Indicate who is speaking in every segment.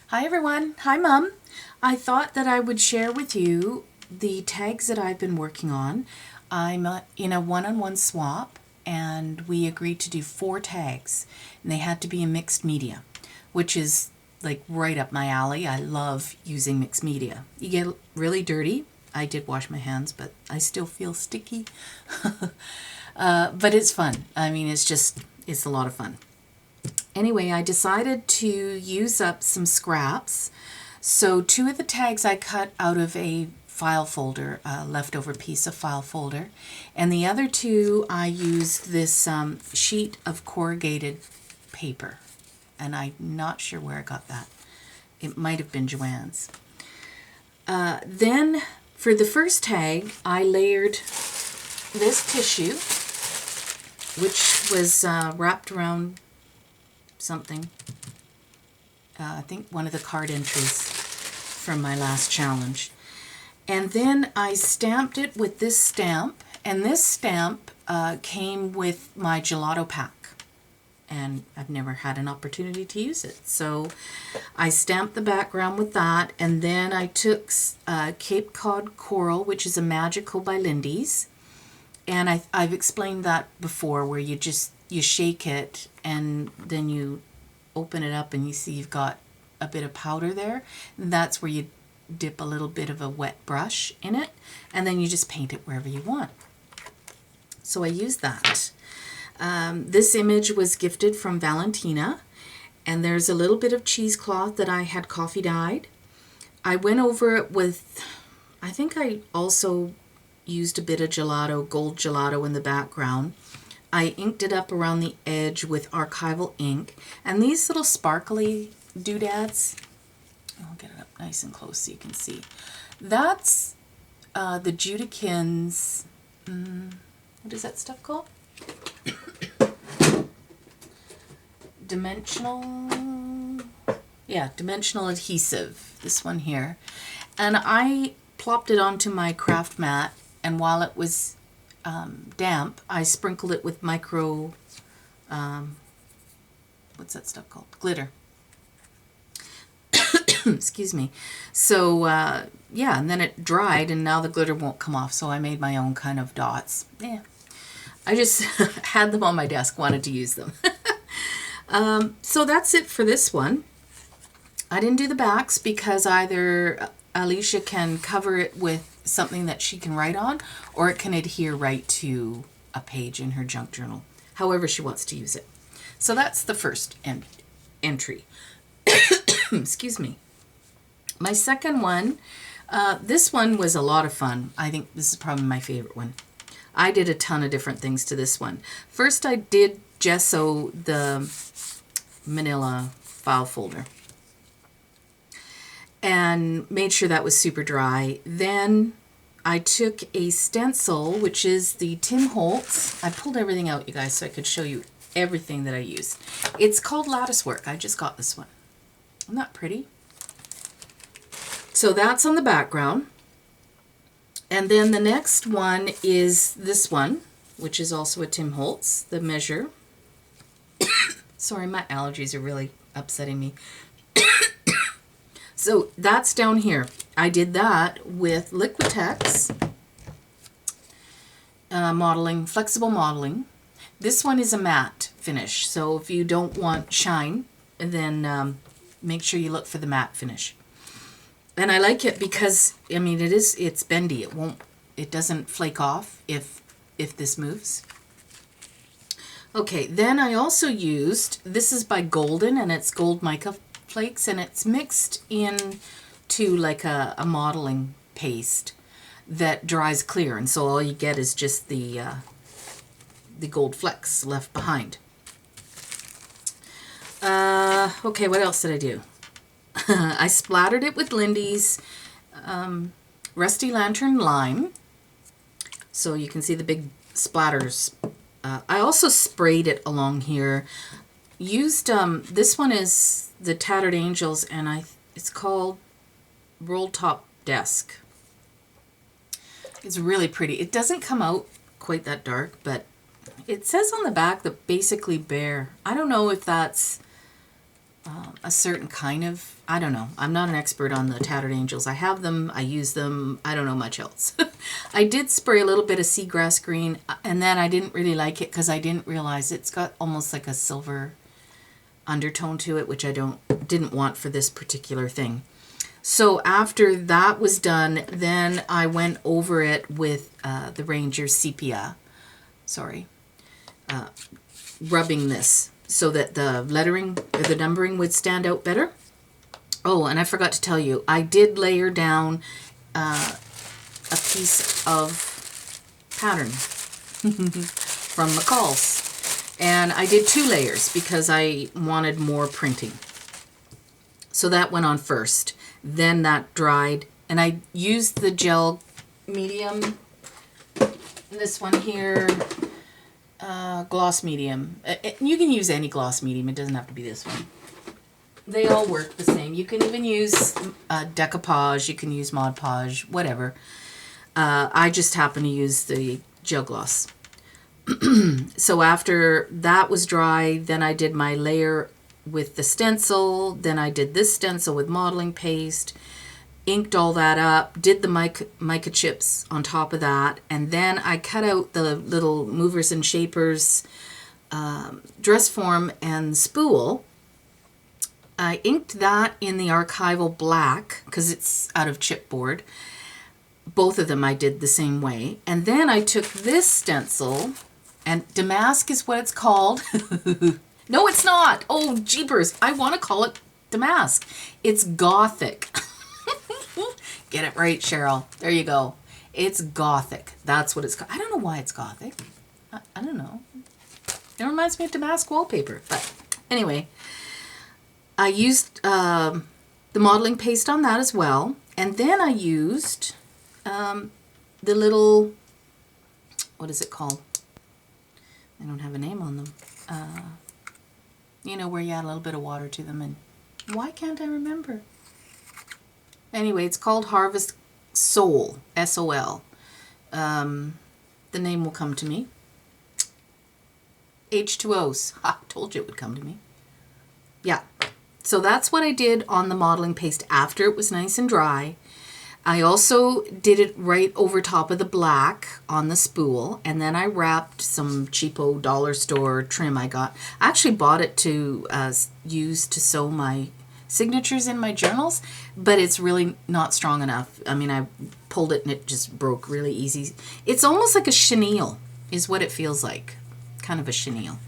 Speaker 1: Hi everyone. Hi Mom. I thought that I would share with you the tags that I've been working on. I'm in a one-on-one swap and we agreed to do 4 tags and they had to be in mixed media, which is like right up my alley. I love using mixed media. You get really dirty. I did wash my hands, but I still feel sticky. But it's fun. I mean, it's a lot of fun. Anyway, I decided to use up some scraps. So 2 of the tags I cut out of a file folder, a leftover piece of file folder. And the other 2, I used this sheet of corrugated paper. And I'm not sure where I got that. It might have been Joann's. Then for the first tag, I layered this tissue, which was wrapped around something. I think one of the card entries from my last challenge. And then I stamped it with this stamp, and this stamp came with my gelato pack. And I've never had an opportunity to use it. So I stamped the background with that, and then I took Cape Cod Coral, which is a magical by Lindy's. And I've explained that before, where you shake it and then you open it up and you see you've got a bit of powder there. And that's where you dip a little bit of a wet brush in it and then you just paint it wherever you want. So I used that. This image was gifted from Valentina, and there's a little bit of cheesecloth that I had coffee dyed. I went over it with, I think I also used a bit of gelato, gold gelato in the background. I inked it up around the edge with archival ink. And these little sparkly doodads, I'll get it up nice and close so you can see. That's the Judakins, what is that stuff called? Dimensional adhesive, this one here. And I plopped it onto my craft mat, and while it was damp, I sprinkled it with micro, what's that stuff called? Glitter. Excuse me. So, yeah, and then it dried, and now the glitter won't come off, so I made my own kind of dots. Yeah. I just had them on my desk, wanted to use them. So that's it for this one. I didn't do the backs because either Alicia can cover it with something that she can write on, or it can adhere right to a page in her junk journal, however she wants to use it. So that's the first entry. Excuse me. My second one, this one was a lot of fun. I think this is probably my favorite one. I did a ton of different things to this one. First, I did gesso the manila file folder and made sure that was super dry. Then I took a stencil, which is the Tim Holtz. I pulled everything out, you guys, so I could show you everything that I used. It's called Lattice Work. I just got this one. Isn't that pretty? So that's on the background. And then the next one is this one, which is also a Tim Holtz, the Measure. Sorry, my allergies are really upsetting me. So that's down here. I did that with Liquitex modeling, flexible modeling. This one is a matte finish, so if you don't want shine, then make sure you look for the matte finish. And I like it because, I mean, it's bendy. It doesn't flake off if this moves. Okay, then I also used, this is by Golden, and it's gold mica flakes, and it's mixed in to like a modeling paste that dries clear, and so all you get is just the gold flecks left behind. Okay, what else did I do? I splattered it with Lindy's Rusty Lantern Lime, so you can see the big splatters. I also sprayed it along here. Used, this one is the Tattered Angels, and it's called Roll Top Desk. It's really pretty. It doesn't come out quite that dark, but it says on the back that basically bare. I don't know if that's a certain kind of, I don't know. I'm not an expert on the Tattered Angels. I have them, I use them, I don't know much else. I did spray a little bit of seagrass green, and then I didn't really like it because I didn't realize it's got almost like a silver undertone to it, which I didn't want for this particular thing. So after that was done, then I went over it with the Ranger Sepia. Sorry. Rubbing this so that the lettering or the numbering would stand out better. Oh, and I forgot to tell you, I did layer down a piece of pattern from McCall's. And I did 2 layers because I wanted more printing. So that went on first. Then that dried. And I used the gel medium. This one here. Gloss medium. You can use any gloss medium. It doesn't have to be this one. They all work the same. You can even use decoupage. You can use Mod Podge. Whatever. I just happen to use the gel gloss. So after that was dry, then I did my layer with the stencil. Then I did this stencil with modeling paste. Inked all that up, did the mica chips on top of that, and then I cut out the little movers and shapers dress form and spool. I inked that in the archival black because it's out of chipboard. Both of them I did the same way. And then I took this stencil, and Damask is what it's called. No, it's not. Oh, jeepers. I want to call it Damask. It's Gothic. Get it right, Cheryl. There you go. It's Gothic. That's what it's called. I don't know why it's Gothic. I don't know. It reminds me of Damask wallpaper. But anyway, I used the modeling paste on that as well. And then I used the little, what is it called? I don't have a name on them. You know, where you add a little bit of water to them. And why can't I remember? Anyway, it's called Harvest Sol, S-O-L. The name will come to me. H2Os. Ha, told you it would come to me. Yeah. So that's what I did on the modeling paste after it was nice and dry. I also did it right over top of the black on the spool, and then I wrapped some cheapo dollar store trim I got. I actually bought it to use to sew my signatures in my journals, but it's really not strong enough. I mean, I pulled it and it just broke really easy. It's almost like a chenille is what it feels like. Kind of a chenille.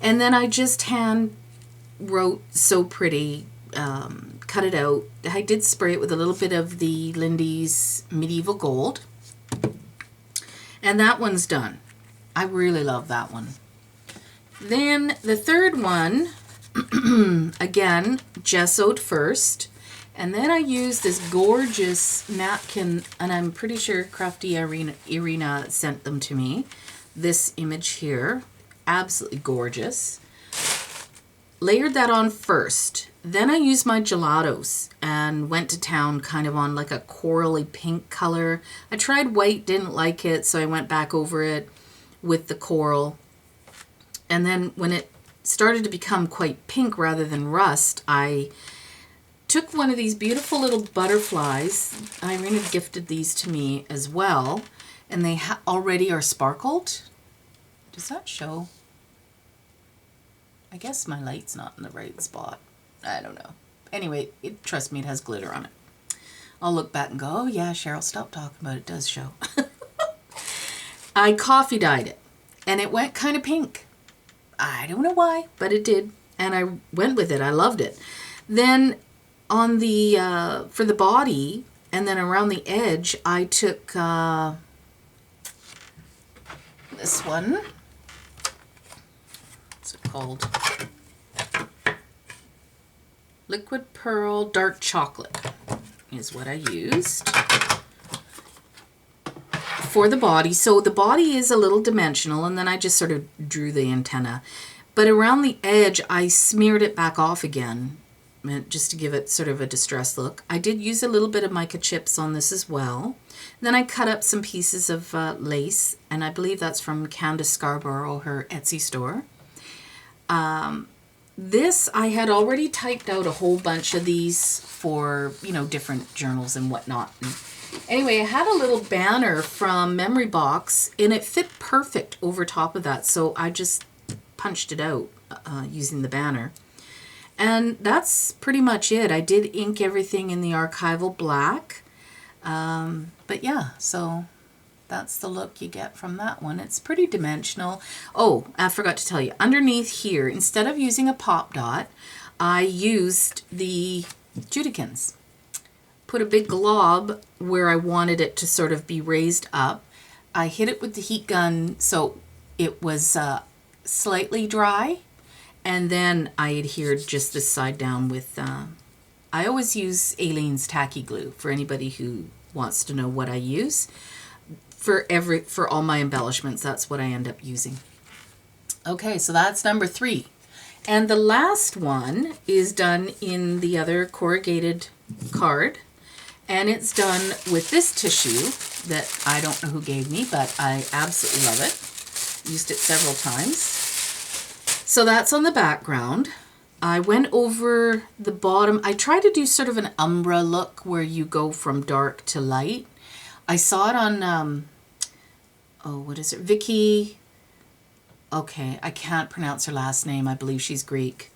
Speaker 1: And then I just hand wrote so pretty, cut it out. I did spray it with a little bit of the Lindy's Medieval Gold. And that one's done. I really love that one. Then the third one, again, gessoed first, and then I used this gorgeous napkin, and I'm pretty sure Crafty Irina sent them to me. This image here, absolutely gorgeous. Layered that on first. Then I used my gelatos and went to town kind of on like a corally pink color. I tried white, didn't like it, so I went back over it with the coral. And then when it started to become quite pink rather than rust, I took one of these beautiful little butterflies. Irina gifted these to me as well, and they already are sparkled. Does that show? I guess my light's not in the right spot. I don't know. Anyway, trust me, it has glitter on it. I'll look back and go, oh yeah, Cheryl, stop talking about it. It does show. I coffee dyed it, and it went kind of pink. I don't know why, but it did, and I went with it. I loved it. Then on the for the body, and then around the edge, I took this one. What's it called? Liquid Pearl Dark Chocolate is what I used for the body. So the body is a little dimensional, and then I just sort of drew the antenna. But around the edge, I smeared it back off again, just to give it sort of a distressed look. I did use a little bit of mica chips on this as well. Then I cut up some pieces of lace, and I believe that's from Candace Scarborough, her Etsy store. this, I had already typed out a whole bunch of these for, you know, different journals and whatnot. And anyway, I had a little banner from Memory Box, and it fit perfect over top of that. So I just punched it out using the banner. And that's pretty much it. I did ink everything in the archival black. But yeah, so that's the look you get from that one. It's pretty dimensional. Oh, I forgot to tell you, underneath here, instead of using a pop dot, I used the Judikins. Put a big glob where I wanted it to sort of be raised up. I hit it with the heat gun so it was slightly dry, and then I adhered just this side down with, I always use Aleene's tacky glue for anybody who wants to know what I use. For all my embellishments, that's what I end up using. Okay, so that's number 3. And the last one is done in the other corrugated card. And it's done with this tissue that I don't know who gave me, but I absolutely love it. Used it several times. So that's on the background. I went over the bottom. I tried to do sort of an umbra look where you go from dark to light. I saw it on, what is it? Vicky. Okay, I can't pronounce her last name. I believe she's Greek.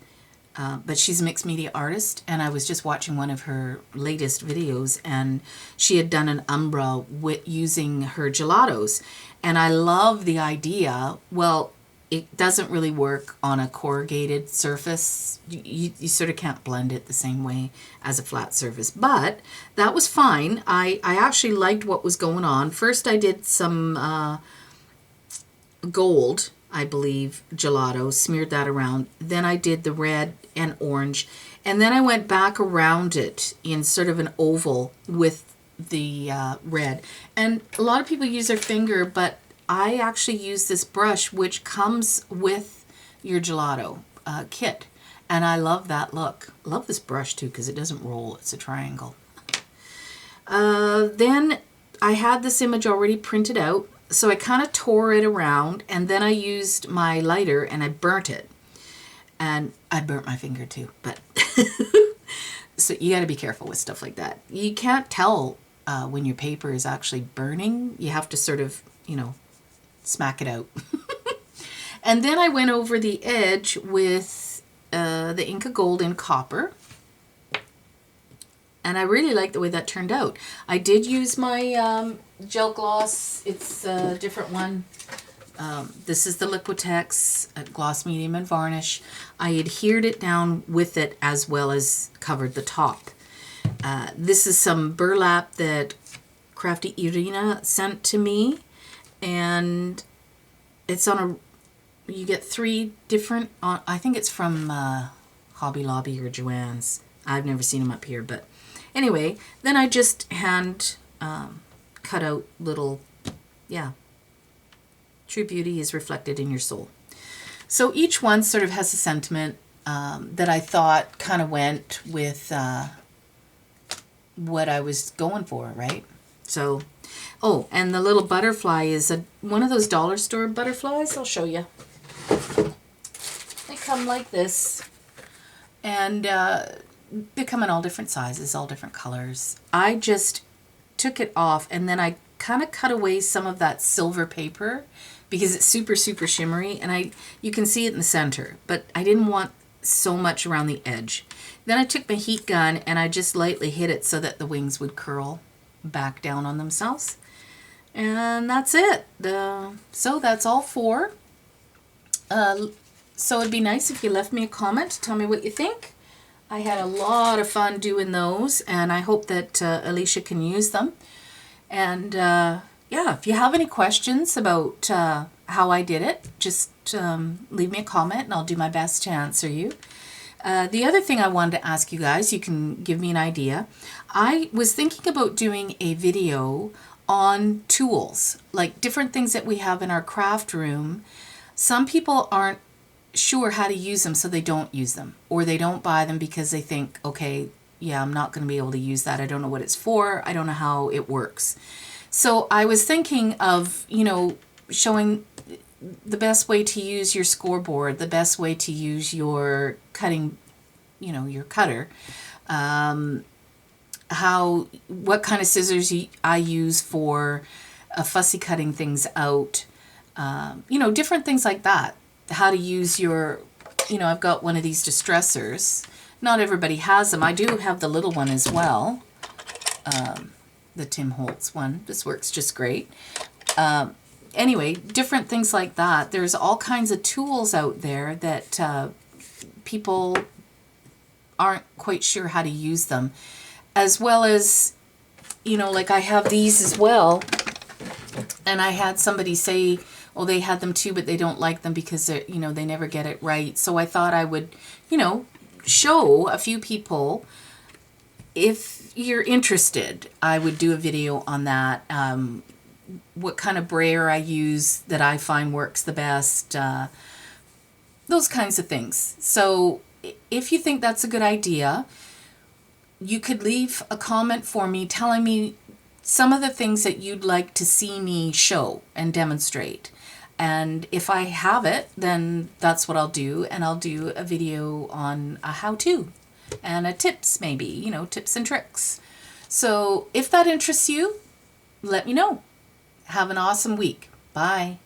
Speaker 1: But she's a mixed media artist, and I was just watching one of her latest videos, and she had done an umbra with using her gelatos. And I love the idea. Well, it doesn't really work on a corrugated surface. You sort of can't blend it the same way as a flat surface, but that was fine. I actually liked what was going on. First I did some gold, I believe, gelato, smeared that around. Then I did the red and orange, and then I went back around it in sort of an oval with the red. And a lot of people use their finger, but I actually use this brush, which comes with your gelato kit. And I love that look. I love this brush too, because it doesn't roll. It's a triangle. Then I had this image already printed out. So I kind of tore it around, and then I used my lighter and I burnt it. And I burnt my finger too, but so you got to be careful with stuff like that. You can't tell when your paper is actually burning. You have to sort of, you know, smack it out. And then I went over the edge with the Inca Gold in copper. And I really like the way that turned out. I did use my gel gloss. It's a different one. This is the Liquitex Gloss Medium and Varnish. I adhered it down with it as well as covered the top. This is some burlap that Crafty Irina sent to me. And it's on a, you get 3 different, I think it's from Hobby Lobby or Joann's. I've never seen them up here, but anyway, then I just hand cut out little, yeah, true beauty is reflected in your soul. So each one sort of has a sentiment that I thought kind of went with what I was going for, right? So, oh, and the little butterfly is one of those dollar store butterflies. I'll show you. They come like this, and they come in all different sizes, all different colors. I just took it off, and then I kind of cut away some of that silver paper because it's super, super shimmery, and you can see it in the center, but I didn't want so much around the edge. Then I took my heat gun, and I just lightly hit it so that the wings would curl back down on themselves. And that's it. So that's all 4. So it'd be nice if you left me a comment to tell me what you think. I had a lot of fun doing those, and I hope that Alicia can use them. And yeah, if you have any questions about how I did it, just leave me a comment and I'll do my best to answer you. The other thing I wanted to ask you guys, you can give me an idea. I was thinking about doing a video on tools, like different things that we have in our craft room. Some people aren't sure how to use them, so they don't use them, or they don't buy them because they think, okay, yeah, I'm not going to be able to use that. I don't know what it's for. I don't know how it works. So I was thinking of, you know, showing the best way to use your scoreboard, the best way to use your cutting, your cutter, what kind of scissors I use for fussy cutting things out, different things like that. How to use your, I've got one of these distressors. Not everybody has them. I do have the little one as well, the Tim Holtz one. This works just great. Anyway, different things like that. There's all kinds of tools out there that people aren't quite sure how to use them. As well as, like I have these as well. And I had somebody say, well, they had them too, but they don't like them because they never get it right. So I thought I would, show a few people. If you're interested, I would do a video on that. What kind of brayer I use that I find works the best. Those kinds of things. So if you think that's a good idea, you could leave a comment for me telling me some of the things that you'd like to see me show and demonstrate. And if I have it, then that's what I'll do. And I'll do a video on a how-to and a tips, maybe, tips and tricks. So if that interests you, let me know. Have an awesome week. Bye.